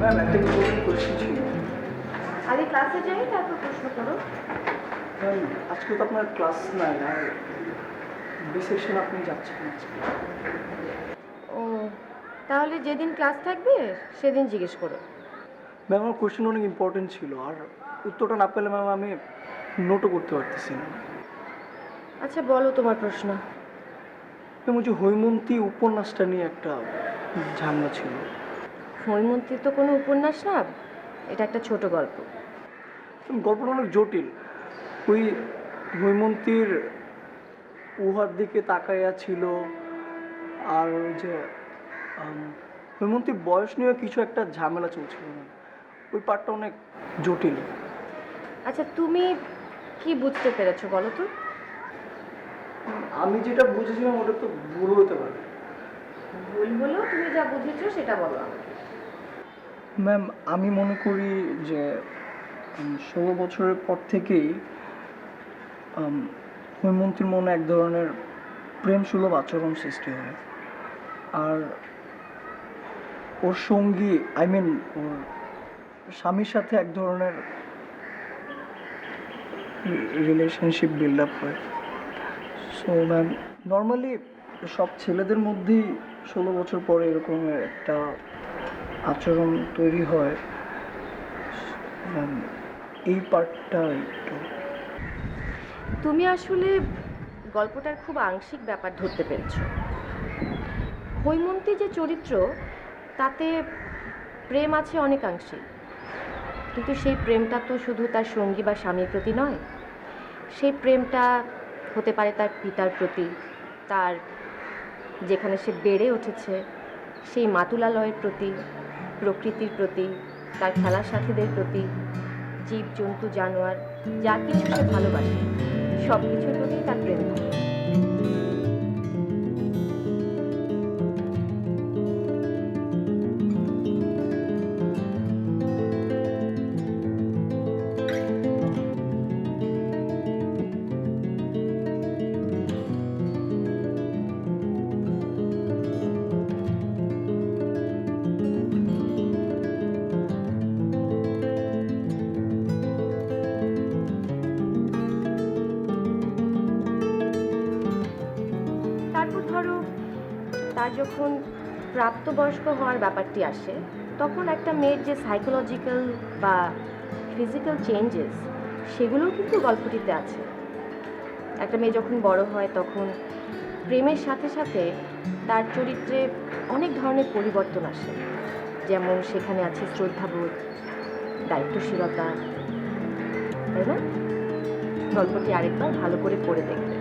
Ma'am একটা important question ছিল। আগে ক্লাসে যাই তারপর প্রশ্ন করো। ম্যাম আজকে তো আপনার ক্লাস নাই আর বি সেকশন আপনি যাচ্ছেন আজকে। ও, তাহলে যেদিন ক্লাস থাকবে সেদিন জিজ্ঞেস করো। ম্যাম আমার কোয়েশ্চেন অনেক ইম্পর্টেন্ট ছিল আর উত্তরটা না পেলে ম্যাম আমি নোটও করতে পারতেছি না। আচ্ছা বলো তোমার প্রশ্ন। ম্যাম ওই যে হৈমন্তী উপন্যাসটা নিয়ে একটা ঝামেলা ছিল। হৈমন্তী তো কোনো উপন্যাস না, এটা একটা ছোট গল্প। গল্পটা অনেক জটিল। ওই হৈমন্তীর উহার দিকে তাকাইয়া ছিল আর ওই যে হৈমন্তীর বয়স নিয়ে কিছু একটা ঝামেলা চলছিল না, ওই পার্টটা অনেক জটিল। আচ্ছা তুমি কি বুঝতে পেরেছো বলো তো? আমি যেটা বুঝেছিলাম ওটা তো ভুল হতে পারে। ভুল হলেও তুমি যা বুঝেছো সেটা বলো আমাকে। ম্যাম আমি মনে করি যে 16 বছরের পর থেকেই হৈমন্তীর মনে এক ধরনের প্রেম সুলভ আচরণ সৃষ্টি হয় আর ওর সঙ্গী ওর স্বামীর সাথে এক ধরনের রিলেশনশিপ বিল্ড আপ হয়। সো ম্যাম নর্মালি সব ছেলেদের মধ্যেই 16 বছর পরে এরকম একটা আচরণ তৈরি হয়। ম্যাম এই পার্টটা একটু। তুমি আসলে গল্পটার খুব আংশিক ব্যাপার ধরতে পেরেছো। হৈমন্তী যে চরিত্র তাতে প্রেম আছে অনেকাংশে, কিন্তু সেই প্রেমটা তো শুধু তার সঙ্গী বা স্বামীর প্রতি নয়। সেই প্রেমটা হতে পারে তার পিতার প্রতি, তার যেখানে সে বেড়ে উঠেছে সেই মাতুলালয়ের প্রতি, প্রকৃতির প্রতি, তার খেলার সাথীদের প্রতি, জীবজন্তু জানোয়ার যা কিছু সে ভালোবাসে সব কিছুর প্রতিই তার প্রেম থাকে। তারপর ধরো তার যখন প্রাপ্তবয়স্ক হওয়ার ব্যাপারটি আসে, তখন একটা মেয়ের যে সাইকোলজিক্যাল বা ফিজিক্যাল চেঞ্জেস সেগুলোও কিন্তু গল্পটিতে আছে। একটা মেয়ে যখন বড় হয় তখন প্রেমের সাথে সাথে তার চরিত্রে অনেক ধরনের পরিবর্তন আসে, যেমন সেখানে আছে শ্রদ্ধাবোধ, দায়িত্বশীলতা, তাই না? গল্পটি আরেকবার ভালো করে পড়ে দেখবে।